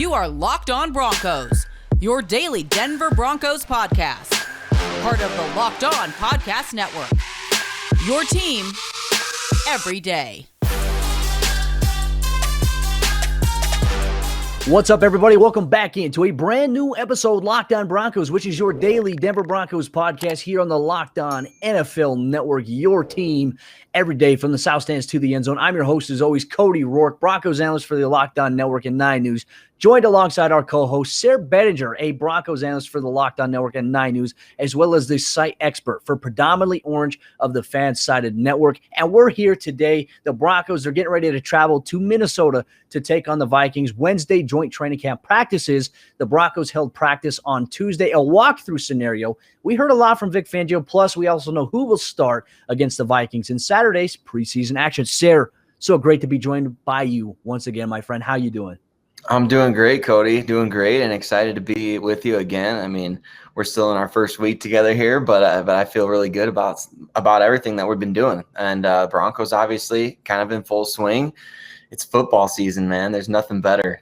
You are Locked On Broncos, your daily Denver Broncos podcast. Part of the Locked On Podcast Network. Your team every day. What's up, everybody? Welcome back into a brand new episode, Locked On Broncos, which is your daily Denver Broncos podcast here on the Locked On NFL Network, your team every day from the South Stands to the end zone. I'm your host, as always, Cody Roark, Broncos analyst for the Locked On Network and 9 News, joined alongside our co-host, Sayre Bedinger, a Broncos analyst for the Locked On Network and 9 News, as well as the site expert for predominantly orange of the fan-sided network. And we're here today. The Broncos are getting ready to travel to Minnesota to take on the Vikings. Wednesday, joint training camp practices. The Broncos held practice on Tuesday, a walkthrough scenario. We heard a lot from Vic Fangio, plus we also know who will start against the Vikings in Saturday's preseason action. Sayre, so great to be joined by you once again, my friend. How you doing? I'm doing great, Cody. Doing great and excited to be with you again. I mean, we're still in our first week together here, but I feel really good about everything that we've been doing. And Broncos obviously kind of in full swing. It's football season, man. There's nothing better.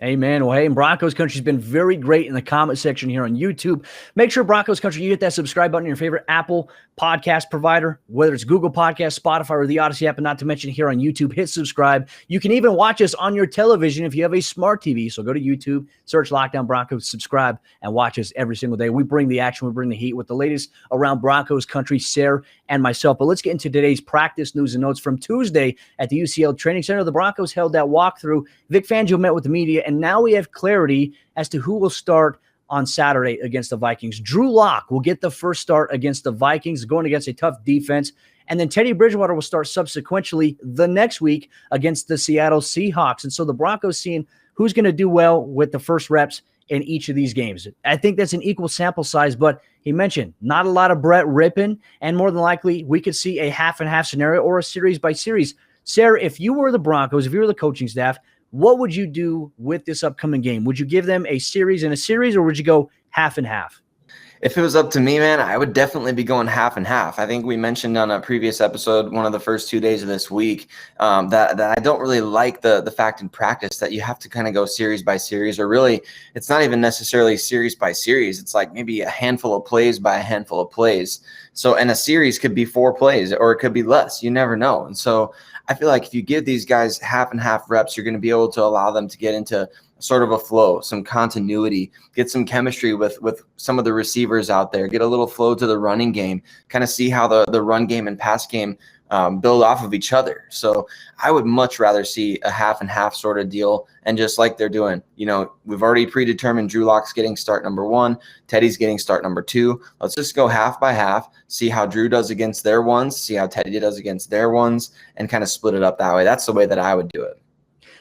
Amen. Well, hey, and Broncos Country's been very great in the comment section here on YouTube. Make sure, Broncos Country, you hit that subscribe button on your favorite Apple podcast provider, whether it's Google Podcasts, Spotify, or the Odyssey app, and not to mention here on YouTube. Hit subscribe. You can even watch us on your television if you have a smart TV. So go to YouTube, search Locked On Broncos, subscribe, and watch us every single day. We bring the action, we bring the heat with the latest around Broncos Country, Sayre and myself. But let's get into today's practice news and notes from Tuesday at the UCL Training Center. The Broncos held that walkthrough. Vic Fangio met with the media, and now we have clarity as to who will start on Saturday against the Vikings. Drew Lock will get the first start against the Vikings, going against a tough defense. And then Teddy Bridgewater will start subsequently the next week against the Seattle Seahawks. And so the Broncos seeing who's going to do well with the first reps in each of these games. I think that's an equal sample size, but he mentioned not a lot of Brett ripping, and more than likely we could see a half-and-half scenario or a series by series. Sayre, if you were the Broncos, if you were the coaching staff, what would you do with this upcoming game? Would you give them a series and a series, or would you go half and half? If it was up to me, man, I would definitely be going half and half. I think we mentioned on a previous episode, one of the first 2 days of this week, that I don't really like the fact in practice that you have to kind of go series by series, or really it's not even necessarily series by series. It's like maybe a handful of plays by a handful of plays. So, and a series could be 4 plays or it could be less. You never know. And so I feel like if you give these guys half and half reps, you're going to be able to allow them to get into sort of a flow, some continuity, get some chemistry with some of the receivers out there, get a little flow to the running game, kind of see how the run game and pass game build off of each other. So I would much rather see a half and half sort of deal. And just like they're doing, you know, we've already predetermined Drew Lock's getting start number 1, Teddy's getting start number 2. Let's just go half by half, see how Drew does against their ones, see how Teddy does against their ones, and kind of split it up that way. That's the way that I would do it.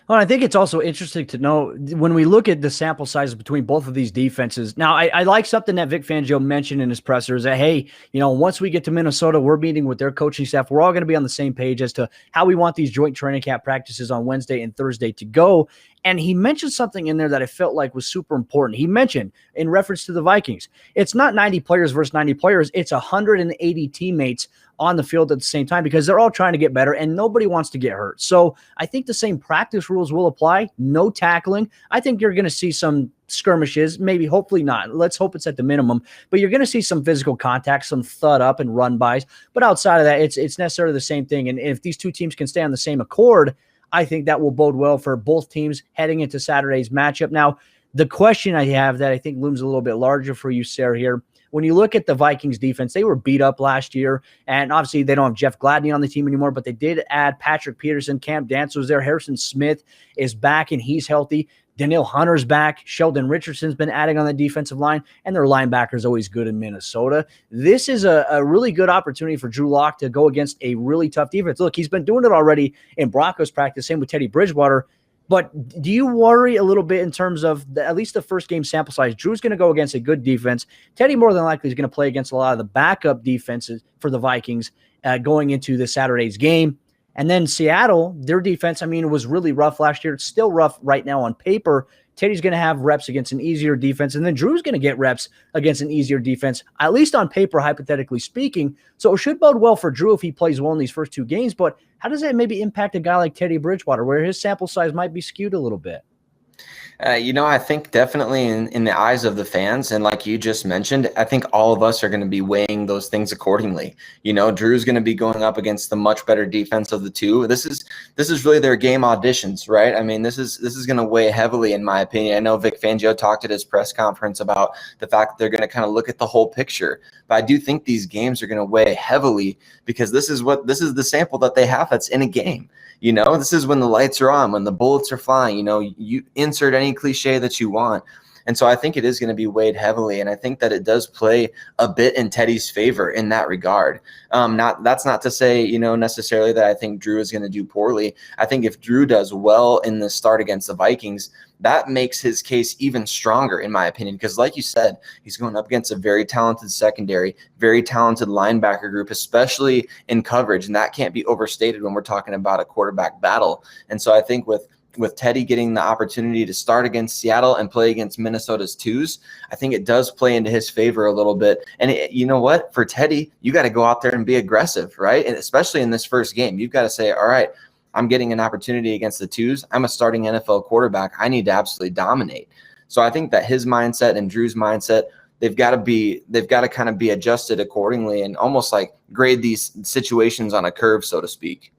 Well, I think it's also interesting to know when we look at the sample sizes between both of these defenses. Now, I like something that Vic Fangio mentioned in his pressers that, hey, you know, once we get to Minnesota, we're meeting with their coaching staff. We're all going to be on the same page as to how we want these joint training camp practices on Wednesday and Thursday to go. And he mentioned something in there that I felt like was super important. He mentioned in reference to the Vikings, it's not 90 players versus 90 players. It's 180 teammates on the field at the same time because they're all trying to get better and nobody wants to get hurt. So I think the same practice rules will apply. No tackling. I think you're going to see some skirmishes, maybe, hopefully not. Let's hope it's at the minimum. But you're going to see some physical contact, some thud up and run bys. But outside of that, it's necessarily the same thing. And if these two teams can stay on the same accord, I think that will bode well for both teams heading into Saturday's matchup. Now, the question I have that I think looms a little bit larger for you, Sayre, here, when you look at the Vikings defense, they were beat up last year, and obviously they don't have Jeff Gladney on the team anymore, but they did add Patrick Peterson. Cam Dantzler was there. Harrison Smith is back, and he's healthy. Danielle Hunter's back. Sheldon Richardson's been adding on the defensive line, and their linebacker's always good in Minnesota. This is a really good opportunity for Drew Lock to go against a really tough defense. Look, he's been doing it already in Broncos practice, same with Teddy Bridgewater. But do you worry a little bit in terms of at least the first game sample size? Drew's going to go against a good defense. Teddy more than likely is going to play against a lot of the backup defenses for the Vikings going into the Saturday's game. And then Seattle, their defense, I mean, it was really rough last year. It's still rough right now on paper. Teddy's going to have reps against an easier defense, and then Drew's going to get reps against an easier defense, at least on paper, hypothetically speaking. So it should bode well for Drew if he plays well in these first 2 games. But how does that maybe impact a guy like Teddy Bridgewater, where his sample size might be skewed a little bit? I think definitely in the eyes of the fans, and like you just mentioned, I think all of us are going to be weighing those things accordingly. Drew's going to be going up against the much better defense of the two. This is really their game auditions, right? I mean, this is going to weigh heavily, in my opinion. I know Vic Fangio talked at his press conference about the fact that they're going to kind of look at the whole picture, but I do think these games are going to weigh heavily because this is the sample that they have that's in a game. This is when the lights are on, when the bullets are flying. You insert any cliche that you want. And so I think it is going to be weighed heavily. And I think that it does play a bit in Teddy's favor in that regard. That's not to say, necessarily that I think Drew is going to do poorly. I think if Drew does well in the start against the Vikings, that makes his case even stronger, in my opinion, because like you said, he's going up against a very talented secondary, very talented linebacker group, especially in coverage. And that can't be overstated when we're talking about a quarterback battle. And so I think with Teddy getting the opportunity to start against Seattle and play against Minnesota's twos, I think it does play into his favor a little bit. And you know what? For Teddy, you got to go out there and be aggressive, right? And especially in this first game, you've got to say, all right, I'm getting an opportunity against the twos. I'm a starting NFL quarterback. I need to absolutely dominate. So I think that his mindset and Drew's mindset, they've got to kind of be adjusted accordingly and almost like grade these situations on a curve, so to speak.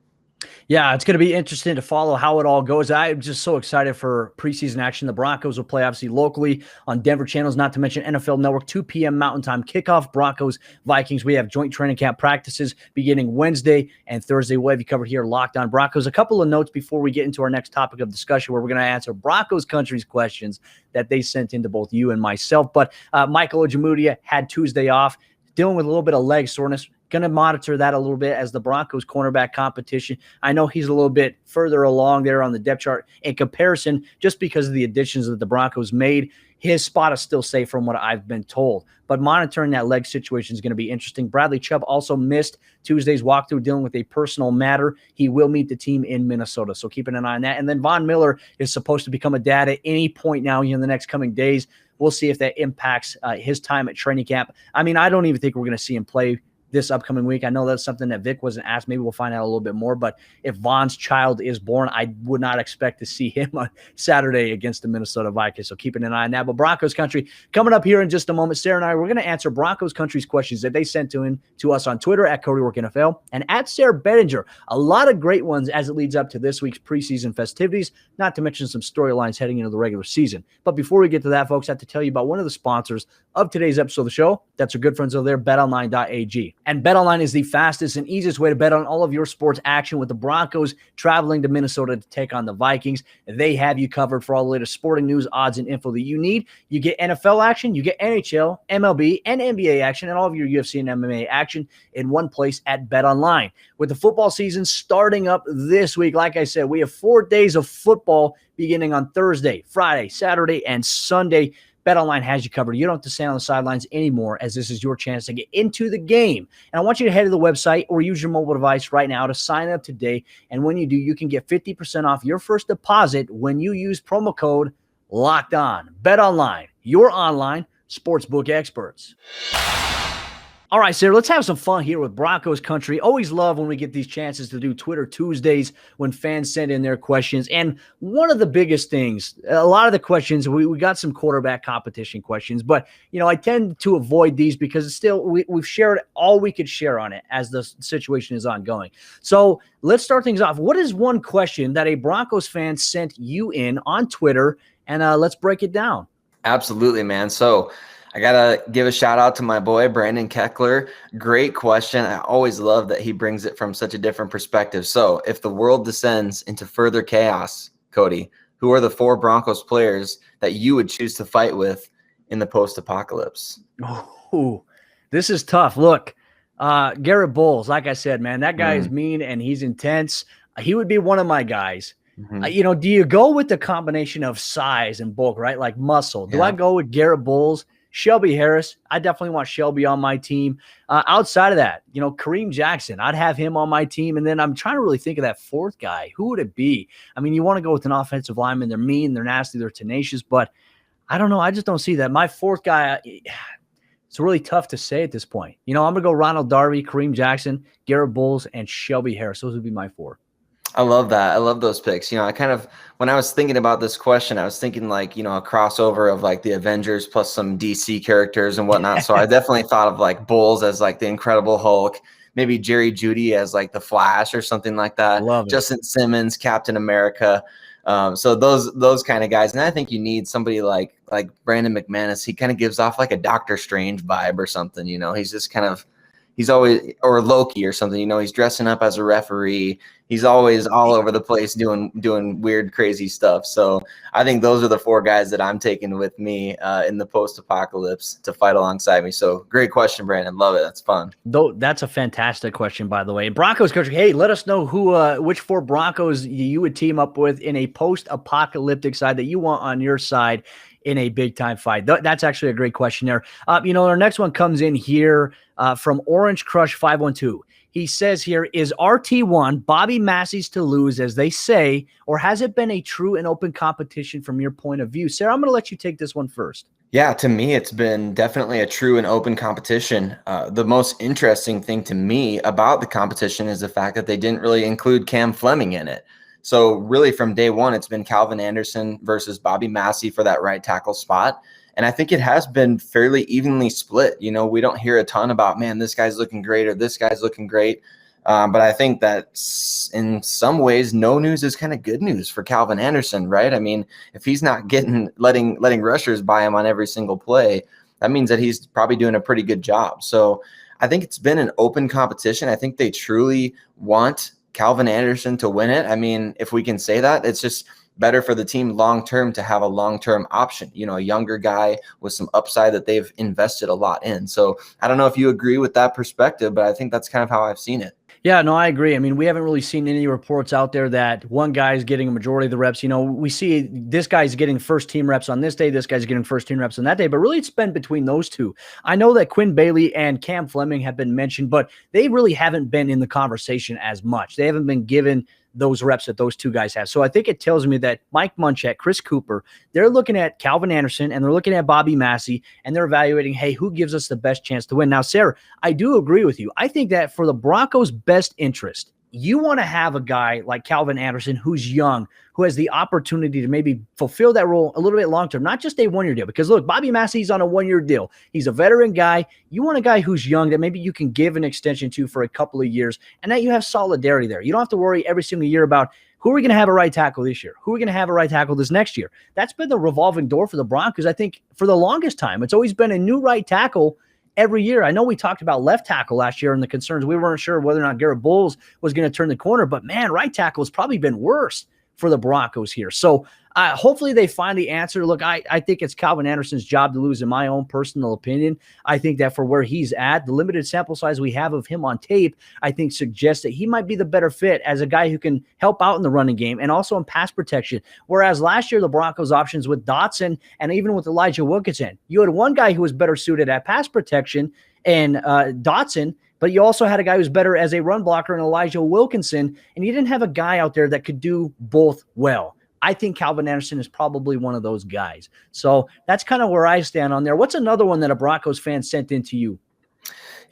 Yeah, it's going to be interesting to follow how it all goes. I'm just so excited for preseason action. The Broncos will play obviously locally on Denver channels, not to mention NFL Network, 2 p.m. Mountain Time kickoff. Broncos, Vikings. We have joint training camp practices beginning Wednesday and Thursday. We'll have you covered here, Locked On Broncos. A couple of notes before we get into our next topic of discussion, where we're going to answer Broncos Country's questions that they sent into both you and myself. But Michael Ojemudia had Tuesday off, dealing with a little bit of leg soreness. Going to monitor that a little bit as the Broncos cornerback competition. I know he's a little bit further along there on the depth chart in comparison, just because of the additions that the Broncos made. His spot is still safe from what I've been told. But monitoring that leg situation is going to be interesting. Bradley Chubb also missed Tuesday's walkthrough dealing with a personal matter. He will meet the team in Minnesota, so keeping an eye on that. And then Von Miller is supposed to become a dad at any point now in the next coming days. We'll see if that impacts his time at training camp. I mean, I don't even think we're going to see him play this upcoming week. I know that's something that Vic wasn't asked. Maybe we'll find out a little bit more. But if Von's child is born, I would not expect to see him on Saturday against the Minnesota Vikings. So keeping an eye on that. But Broncos Country coming up here in just a moment. Sayre and I, we're going to answer Broncos Country's questions that they sent to us on Twitter at Cody Roark NFL and at Sayre Bedinger. A lot of great ones as it leads up to this week's preseason festivities, not to mention some storylines heading into the regular season. But before we get to that, folks, I have to tell you about one of the sponsors of today's episode of the show. That's our good friends over there, betonline.ag. And BetOnline is the fastest and easiest way to bet on all of your sports action, with the Broncos traveling to Minnesota to take on the Vikings. They have you covered for all the latest sporting news, odds, and info that you need. You get NFL action, you get NHL, MLB, and NBA action, and all of your UFC and MMA action in one place at BetOnline. With the football season starting up this week, like I said, we have 4 days of football beginning on Thursday, Friday, Saturday, and Sunday. BetOnline has you covered. You don't have to stand on the sidelines anymore, as this is your chance to get into the game. And I want you to head to the website or use your mobile device right now to sign up today. And when you do, you can get 50% off your first deposit when you use promo code LOCKEDON. BetOnline, your online sportsbook experts. All right, Sayre, let's have some fun here with Broncos Country. Always love when we get these chances to do Twitter Tuesdays when fans send in their questions. And one of the biggest things, a lot of the questions, we got some quarterback competition questions, but, I tend to avoid these because it's still, we've shared all we could share on it as the situation is ongoing. So let's start things off. What is one question that a Broncos fan sent you in on Twitter? And let's break it down. Absolutely, man. So I got to give a shout out to my boy, Brandon Keckler. Great question. I always love that he brings it from such a different perspective. So if the world descends into further chaos, Cody, who are the 4 Broncos players that you would choose to fight with in the post-apocalypse? Oh, this is tough. Look, Garrett Bowles, like I said, man, that guy is mean and he's intense. He would be one of my guys. Mm-hmm. Do you go with the combination of size and bulk, right? Like muscle. Do I go with Garrett Bowles? Shelby Harris, I definitely want Shelby on my team. Outside of that, Kareem Jackson, I'd have him on my team. And then I'm trying to really think of that 4th guy. Who would it be? I mean, you want to go with an offensive lineman. They're mean, they're nasty, they're tenacious, but I don't know. I just don't see that. My 4th guy, it's really tough to say at this point. I'm going to go Ronald Darby, Kareem Jackson, Garrett Bowles, and Shelby Harris. Those would be my 4. I love that. I love those picks. When I was thinking about this question, I was thinking like, a crossover of like the Avengers plus some DC characters and whatnot. So I definitely thought of like Bulls as like the Incredible Hulk, maybe Jerry Judy as like the Flash or something like that. Love it. Justin Simmons, Captain America. So those kind of guys. And I think you need somebody like Brandon McManus. He kind of gives off like a Doctor Strange vibe or something, he's just he's always, or Loki or something, he's dressing up as a referee. He's always all over the place doing weird, crazy stuff. So I think those are the four guys that I'm taking with me in the post-apocalypse to fight alongside me. So great question, Brandon. Love it. That's fun. Though that's a fantastic question, by the way. Broncos coach, hey, let us know which four Broncos you would team up with in a post-apocalyptic side that you want on your side in a big-time fight. That's actually a great question there. Our next one comes in here from Orange Crush 512. He says here, is RT1 Bobby Massey's to lose, as they say, or has it been a true and open competition from your point of view? Sayre, I'm going to let you take this one first. Yeah, to me, it's been definitely a true and open competition. The most interesting thing to me about the competition is the fact that they didn't really include Cam Fleming in it. So really from day one, it's been Calvin Anderson versus Bobby Massey for that right tackle spot. And I think it has been fairly evenly split. We don't hear a ton about, man, this guy's looking great or this guy's looking great. But I think that in some ways, no news is kind of good news for Calvin Anderson, right? I mean, if he's not letting rushers by him on every single play, that means that he's probably doing a pretty good job. So I think it's been an open competition. I think they truly want Calvin Anderson to win it. I mean, if we can say that, it's just better for the team long-term to have a long-term option, a younger guy with some upside that they've invested a lot in. So I don't know if you agree with that perspective, but I think that's kind of how I've seen it. Yeah, no, I agree. I mean, we haven't really seen any reports out there that one guy is getting a majority of the reps. We see this guy's getting first team reps on this day, this guy's getting first team reps on that day, but really it's been between those two. I know that Quinn Bailey and Cam Fleming have been mentioned, but they really haven't been in the conversation as much. They haven't been given those reps that those two guys have. So I think it tells me that Mike Munchak, Chris Cooper, they're looking at Calvin Anderson and they're looking at Bobby Massey and they're evaluating, hey, who gives us the best chance to win? Now, Sayre, I do agree with you. I think that for the Broncos' best interest, you want to have a guy like Calvin Anderson who's young, who has the opportunity to maybe fulfill that role a little bit long-term, not just a one-year deal. Because, look, Bobby Massey's on a one-year deal. He's a veteran guy. You want a guy who's young that maybe you can give an extension to for a couple of years and that you have solidarity there. You don't have to worry every single year about who are we going to have a right tackle this year? Who are we going to have a right tackle this next year? That's been the revolving door for the Broncos, I think, for the longest time. It's always been a new right tackle every year. I know we talked about left tackle last year and the concerns. We weren't sure whether or not Garrett Bowles was going to turn the corner, but man, right tackle has probably been worse for the Broncos here. So hopefully they find the answer. Look, I think it's Calvin Anderson's job to lose, in my own personal opinion. I think that for where he's at, the limited sample size we have of him on tape, I think suggests that he might be the better fit as a guy who can help out in the running game and also in pass protection. Whereas last year, the Broncos options with Dotson and even with Elijah Wilkinson, you had one guy who was better suited at pass protection and Dotson, but you also had a guy who's better as a run blocker in Elijah Wilkinson, and you didn't have a guy out there that could do both well. I think Calvin Anderson is probably one of those guys. So that's kind of where I stand on there. What's another one that a Broncos fan sent in to you?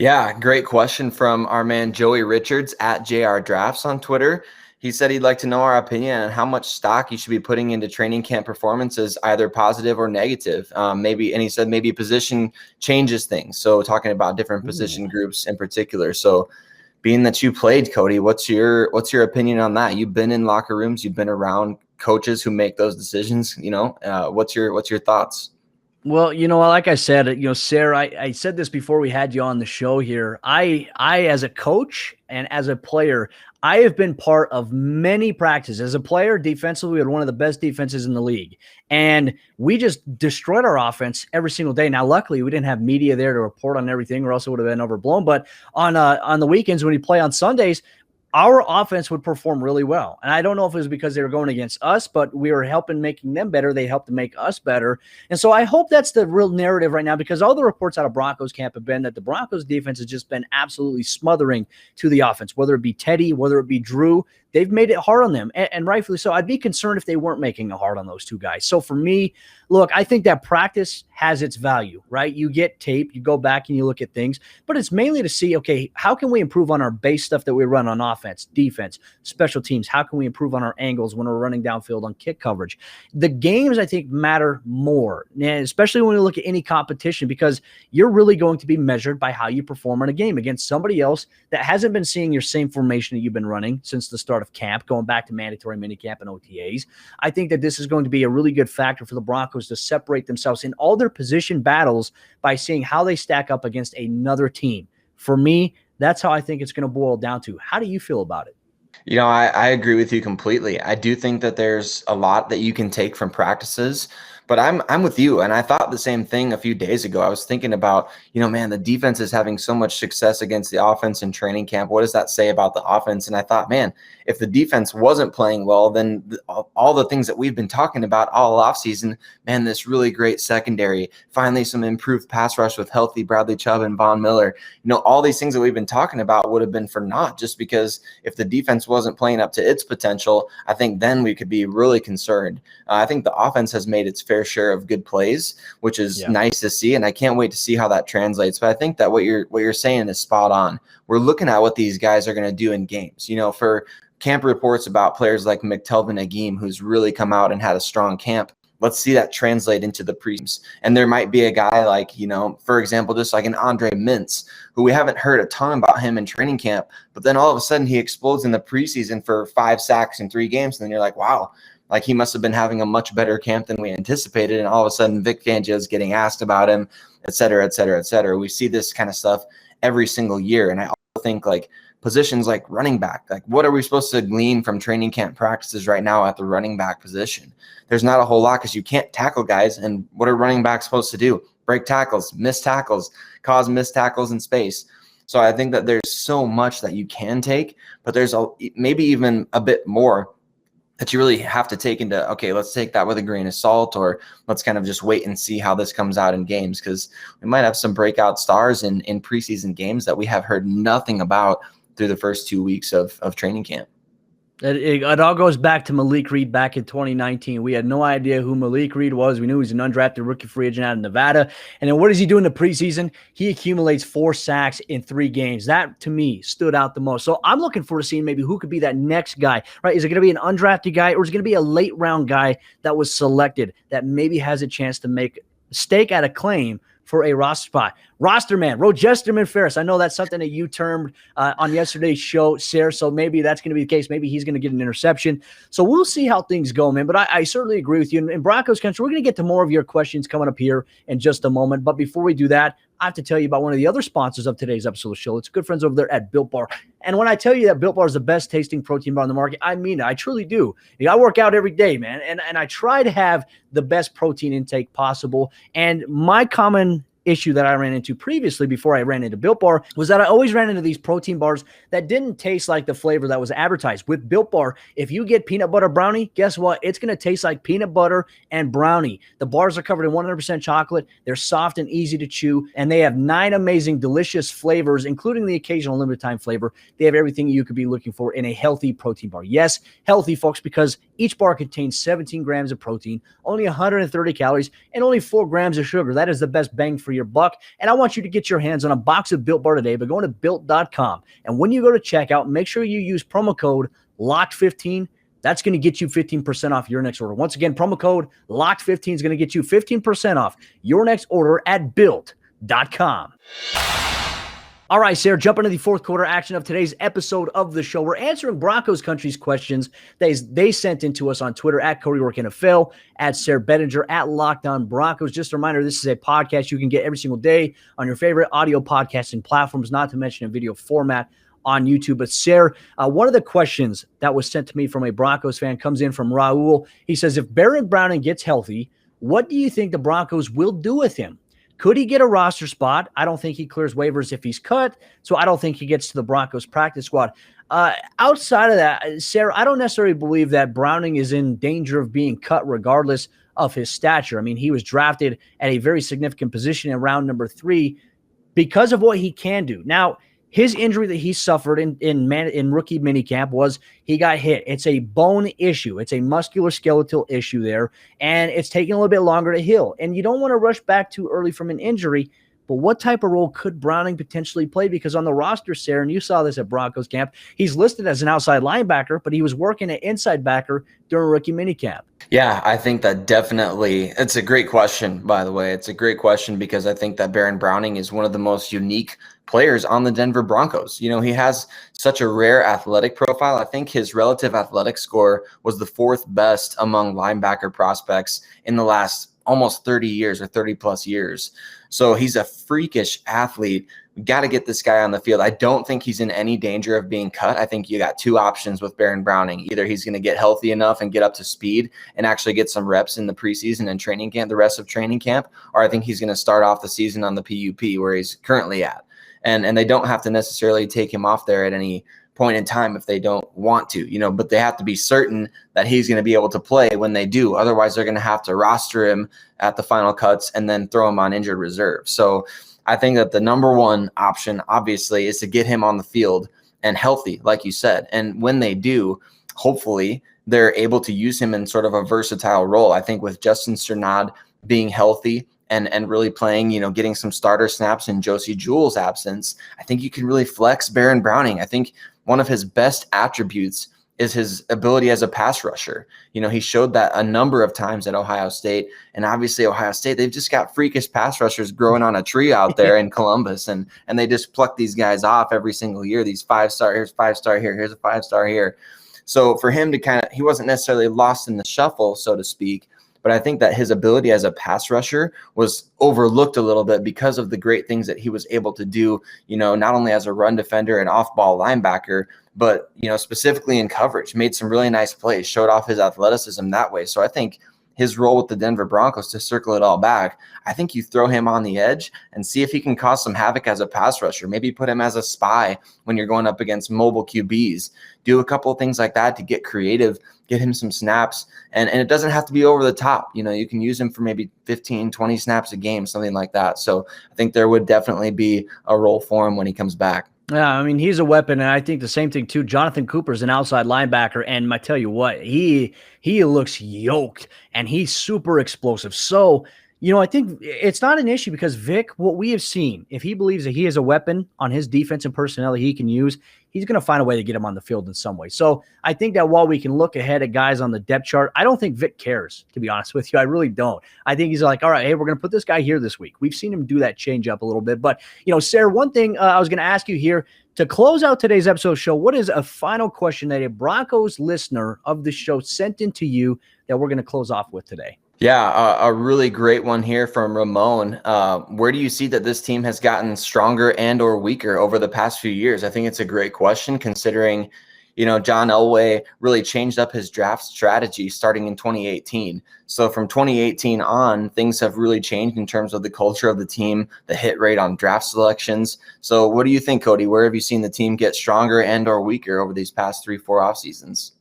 Yeah, great question from our man Joey Richards at JR Drafts on Twitter. He said he'd like to know our opinion on how much stock you should be putting into training camp performances, either positive or negative. And he said maybe position changes things. So talking about different position groups in particular. So being that you played, Cody, what's your opinion on that? You've been in locker rooms, you've been around coaches who make those decisions. What's your thoughts? Well, like I said, Sayre, I said this before we had you on the show here. I as a coach and as a player, I have been part of many practices. As a player, defensively, we had one of the best defenses in the league. And we just destroyed our offense every single day. Now, luckily, we didn't have media there to report on everything, or else it would have been overblown. But on the weekends, when we play on Sundays, our offense would perform really well. And I don't know if it was because they were going against us, but we were helping making them better. They helped to make us better. And so I hope that's the real narrative right now, because all the reports out of Broncos camp have been that the Broncos defense has just been absolutely smothering to the offense, whether it be Teddy, whether it be Drew. they've made it hard on them, and rightfully so. I'd be concerned if they weren't making it hard on those two guys. So for me, look, I think that practice has its value, right? You get tape, you go back and you look at things, but it's mainly to see, okay, how can we improve on our base stuff that we run on offense, defense, special teams? How can we improve on our angles when we're running downfield on kick coverage? The games, I think, matter more, especially when we look at any competition, because you're really going to be measured by how you perform in a game against somebody else that hasn't been seeing your same formation that you've been running since the start of camp, going back to mandatory minicamp and OTAs. I think that this is going to be a really good factor for the Broncos to separate themselves in all their position battles by seeing how they stack up against another team. For me, that's how I think it's going to boil down to. How do you feel about it? I agree with you completely. I do think that there's a lot that you can take from practices, but I'm with you. And I thought the same thing a few days ago. I was thinking about, man, the defense is having so much success against the offense in training camp. What does that say about the offense? And I thought, man, if the defense wasn't playing well, then all the things that we've been talking about all offseason, man, this really great secondary, finally some improved pass rush with healthy Bradley Chubb and Von Miller, all these things that we've been talking about would have been for naught, just because if the defense wasn't playing up to its potential, I think then we could be really concerned. I think the offense has made its fair share of good plays, which is nice to see, and I can't wait to see how that translates. But I think that what you're saying is spot on. We're looking at what these guys are going to do in games. For camp reports about players like McTelvin Agim, who's really come out and had a strong camp. Let's see that translate into the preseason. And there might be a guy like, for example, just like an Andre Mintz, who we haven't heard a ton about him in training camp, but then all of a sudden he explodes in the preseason for 5 sacks in 3 games. And then you're like, wow, like he must have been having a much better camp than we anticipated. And all of a sudden Vic Fangio is getting asked about him, et cetera, et cetera, et cetera. We see this kind of stuff every single year. And I also think like positions like running back, like what are we supposed to glean from training camp practices right now at the running back position? There's not a whole lot, because you can't tackle guys. And what are running backs supposed to do? Break tackles, miss tackles, cause missed tackles in space. So I think that there's so much that you can take, but there's maybe even a bit more that you really have to take into, okay, let's take that with a grain of salt, or let's kind of just wait and see how this comes out in games, because we might have some breakout stars in preseason games that we have heard nothing about through the first 2 weeks of training camp. It all goes back to Malik Reed back in 2019. We had no idea who Malik Reed was. We knew he was an undrafted rookie free agent out of Nevada. And then what does he do in the preseason? He accumulates 4 sacks in 3 games. That, to me, stood out the most. So I'm looking forward to seeing maybe who could be that next guy, right? Is it going to be an undrafted guy, or is it going to be a late-round guy that was selected that maybe has a chance to make a stake at a claim for a roster spot? Roster man, Rojesterman Ferris. I know that's something that you termed on yesterday's show, Sayre, so maybe that's going to be the case. Maybe he's going to get an interception. So we'll see how things go, man. But I certainly agree with you. In Broncos country, we're going to get to more of your questions coming up here in just a moment. But before we do that, I have to tell you about one of the other sponsors of today's episode of the show. It's good friends over there at Built Bar. And when I tell you that Built Bar is the best tasting protein bar on the market, I mean it. I truly do. I work out every day, man. And I try to have the best protein intake possible. And my common issue that I ran into previously before I ran into Built Bar was that I always ran into these protein bars that didn't taste like the flavor that was advertised. With Built Bar, if you get peanut butter brownie, guess what? It's going to taste like peanut butter and brownie. The bars are covered in 100% chocolate. They're soft and easy to chew, and they have 9 amazing, delicious flavors, including the occasional limited time flavor. They have everything you could be looking for in a healthy protein bar. Yes, healthy, folks, because each bar contains 17 grams of protein, only 130 calories, and only 4 grams of sugar. That is the best bang for your buck. And I want you to get your hands on a box of Built Bar today by going to Built.com. And when you go to checkout, make sure you use promo code LOCKED15. That's going to get you 15% off your next order. Once again, promo code LOCKED15 is going to get you 15% off your next order at Built.com. All right, Sayre, jump into the fourth quarter action of today's episode of the show. We're answering Broncos Country's questions they sent in to us on Twitter at Cody Roark NFL, at Sayre Bedinger, at Locked On Broncos. Just a reminder, this is a podcast you can get every single day on your favorite audio podcasting platforms, not to mention in video format on YouTube. But Sayre, one of the questions that was sent to me from a Broncos fan comes in from Raul. He says, if Baron Browning gets healthy, what do you think the Broncos will do with him? Could he get a roster spot? I don't think he clears waivers if he's cut, so I don't think he gets to the Broncos practice squad. Outside of that, Sayre, I don't necessarily believe that Browning is in danger of being cut regardless of his stature. I mean, he was drafted at a very significant position in round number 3 because of what he can do. Now, His injury that he suffered in rookie minicamp was he got hit. It's a bone issue. It's a musculoskeletal issue there, and it's taking a little bit longer to heal. And you don't want to rush back too early from an injury. But what type of role could Browning potentially play? Because on the roster, Sayre, and you saw this at Broncos camp, he's listed as an outside linebacker, but he was working at inside backer during rookie minicamp. Yeah, I think that definitely – it's a great question, by the way. It's a great question because I think that Baron Browning is one of the most unique players on the Denver Broncos. You know, he has such a rare athletic profile. I think his relative athletic score was the fourth best among linebacker prospects in the last almost 30 years or 30-plus years. So he's a freakish athlete. We got to get this guy on the field. I don't think he's in any danger of being cut. I think you got two options with Baron Browning. Either he's going to get healthy enough and get up to speed and actually get some reps in the preseason and training camp, the rest of training camp, or I think he's going to start off the season on the PUP where he's currently at. And they don't have to necessarily take him off there at any point in time if they don't want to, you know, but they have to be certain that he's going to be able to play when they do. Otherwise, they're going to have to roster him at the final cuts and then throw him on injured reserve. So I think that the number one option, obviously, is to get him on the field and healthy, like you said. And when they do, hopefully, they're able to use him in sort of a versatile role. I think with Justin Strnad being healthy and really playing, you know, getting some starter snaps in Josie Jewell's absence, I think you can really flex Baron Browning. I think one of his best attributes is his ability as a pass rusher. You know, he showed that a number of times at Ohio State, and obviously Ohio State, they've just got freakish pass rushers growing on a tree out there in Columbus, and they just pluck these guys off every single year. These 5-star, here's 5-star here, here's a 5-star here. So for him to he wasn't necessarily lost in the shuffle, so to speak, but I think that his ability as a pass rusher was overlooked a little bit because of the great things that he was able to do, you know, not only as a run defender and off-ball linebacker, but, you know, specifically in coverage, made some really nice plays, showed off his athleticism that way. So I think his role with the Denver Broncos, to circle it all back, I think you throw him on the edge and see if he can cause some havoc as a pass rusher. Maybe put him as a spy when you're going up against mobile QBs. Do a couple of things like that to get creative, get him some snaps, and it doesn't have to be over the top. You know, you can use him for maybe 15, 20 snaps a game, something like that. So I think there would definitely be a role for him when he comes back. Yeah, I mean, he's a weapon, and I think the same thing, too. Jonathan Cooper's an outside linebacker, and I tell you what, he looks yoked, and he's super explosive. So, you know, I think it's not an issue because Vic, what we have seen, if he believes that he has a weapon on his defense and personnel that he can use, he's going to find a way to get him on the field in some way. So I think that while we can look ahead at guys on the depth chart, I don't think Vic cares, to be honest with you. I really don't. I think he's like, all right, hey, we're going to put this guy here this week. We've seen him do that change up a little bit. But, you know, Sayre, one thing I was going to ask you here to close out today's episode show, what is a final question that a Broncos listener of the show sent in to you that we're going to close off with today? Yeah, a really great one here from Ramon. Where do you see that this team has gotten stronger and or weaker over the past few years? I think it's a great question considering, you know, John Elway really changed up his draft strategy starting in 2018. So from 2018 on, things have really changed in terms of the culture of the team, the hit rate on draft selections. So what do you think, Cody? Where have you seen the team get stronger and or weaker over these past 3-4 off seasons?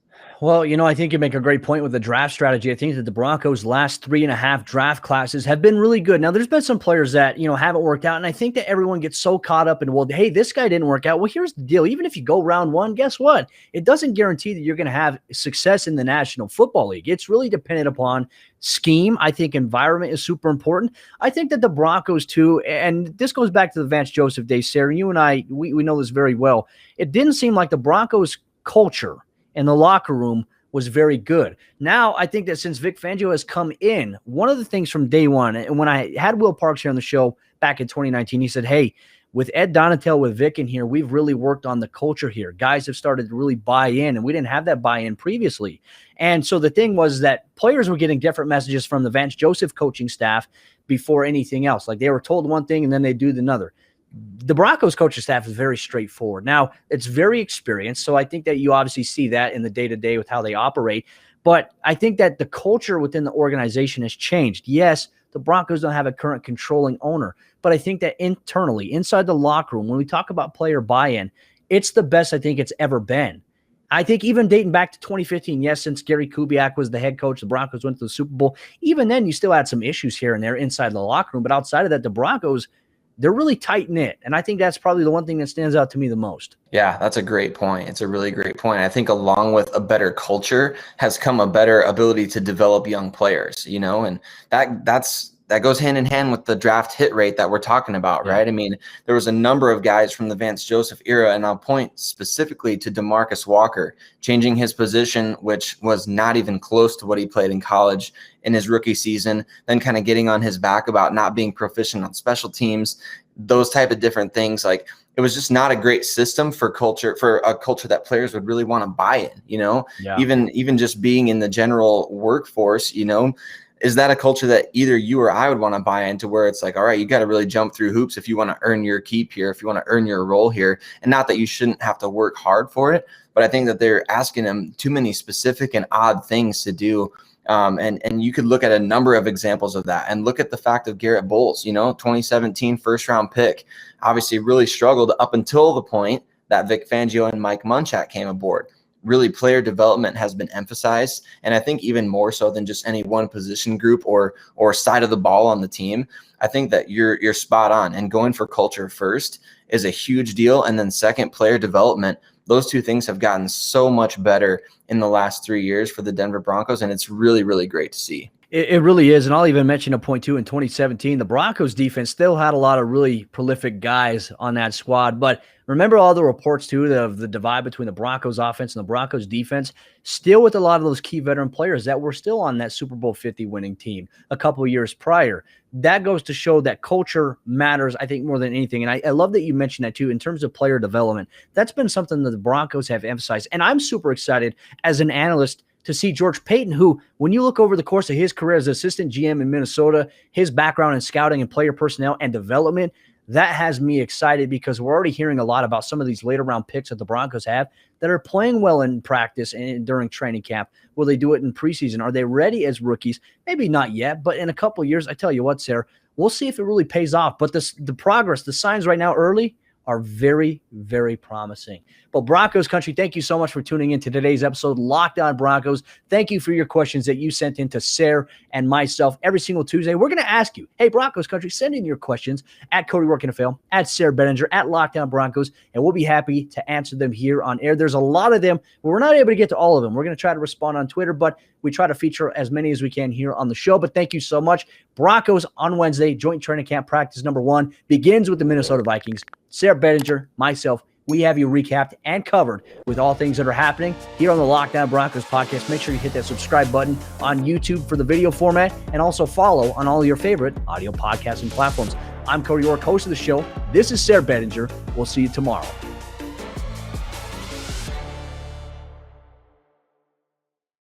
Well, you know, I think you make a great point with the draft strategy. I think that the Broncos' last 3.5 draft classes have been really good. Now, there's been some players that, you know, haven't worked out, and I think that everyone gets so caught up in, well, hey, this guy didn't work out. Well, here's the deal. Even if you go round one, guess what? It doesn't guarantee that you're going to have success in the National Football League. It's really dependent upon scheme. I think environment is super important. I think that the Broncos, too, and this goes back to the Vance Joseph days, Sayre, you and I, we know this very well. It didn't seem like the Broncos' culture and the locker room was very good. Now, I think that since Vic Fangio has come in, one of the things from day one, and when I had Will Parks here on the show back in 2019, he said, hey, with Ed Donatel, with Vic in here, we've really worked on the culture here. Guys have started to really buy in, and we didn't have that buy-in previously. And so the thing was that players were getting different messages from the Vance Joseph coaching staff before anything else. Like they were told one thing, and then they do another. The Broncos coaching staff is very straightforward. Now, it's very experienced, so I think that you obviously see that in the day-to-day with how they operate. But I think that the culture within the organization has changed. Yes, the Broncos don't have a current controlling owner, but I think that internally, inside the locker room, when we talk about player buy-in, it's the best I think it's ever been. I think even dating back to 2015, yes, since Gary Kubiak was the head coach, the Broncos went to the Super Bowl. Even then, you still had some issues here and there inside the locker room. But outside of that, the Broncos, they're really tight knit. And I think that's probably the one thing that stands out to me the most. Yeah, that's a great point. It's a really great point. I think along with a better culture has come a better ability to develop young players, and that goes hand in hand with the draft hit rate that we're talking about, right? I mean, there was a number of guys from the Vance Joseph era, and I'll point specifically to DeMarcus Walker, changing his position, which was not even close to what he played in college in his rookie season, then kind of getting on his back about not being proficient on special teams, those type of different things. Like, it was just not a great system for a culture that players would really want to buy in, even just being in the general workforce, is that a culture that either you or I would want to buy into, where it's like, all right, you got to really jump through hoops if you want to earn your keep here, if you want to earn your role here, and not that you shouldn't have to work hard for it, but I think that they're asking them too many specific and odd things to do. And you could look at a number of examples of that, and look at the fact of Garrett Bowles, 2017 first round pick, obviously really struggled up until the point that Vic Fangio and Mike Munchak came aboard. Really, player development has been emphasized, and I think even more so than just any one position group or side of the ball on the team. I think that you're spot on, and going for culture first is a huge deal, and then second, player development. Those two things have gotten so much better in the last 3 years for the Denver Broncos, and it's really, really great to see. It really is, and I'll even mention a point too. In 2017, the Broncos defense still had a lot of really prolific guys on that squad, but remember all the reports too of the divide between the Broncos offense and the Broncos defense, still with a lot of those key veteran players that were still on that Super Bowl 50 winning team a couple of years prior. That goes to show that culture matters, I think, more than anything. And I love that you mentioned that too in terms of player development. That's been something that the Broncos have emphasized, and I'm super excited as an analyst to see George Paton, who, when you look over the course of his career as assistant GM in Minnesota, his background in scouting and player personnel and development, that has me excited, because we're already hearing a lot about some of these later round picks that the Broncos have that are playing well in practice and during training camp. Will they do it in preseason? Are they ready as rookies? Maybe not yet, but in a couple of years, I tell you what, Sayre, we'll see if it really pays off. But the progress, the signs right now early are very, very promising. But Broncos country, thank you so much for tuning in to today's episode, Locked On Broncos. Thank you for your questions that you sent in to Sayre and myself every single Tuesday. We're going to ask you, hey, Broncos country, send in your questions at Cody Roark NFL, at Sayre Bedinger, at Locked On Broncos, and we'll be happy to answer them here on air. There's a lot of them. We're not able to get to all of them. We're going to try to respond on Twitter, but we try to feature as many as we can here on the show. But thank you so much. Broncos on Wednesday, joint training camp practice number 1 begins with the Minnesota Vikings. Sayre Bedinger, myself, we have you recapped and covered with all things that are happening here on the Locked On Broncos podcast. Make sure you hit that subscribe button on YouTube for the video format, and also follow on all your favorite audio podcasting platforms. I'm Cody Roark, host of the show. This is Sayre Bedinger. We'll see you tomorrow.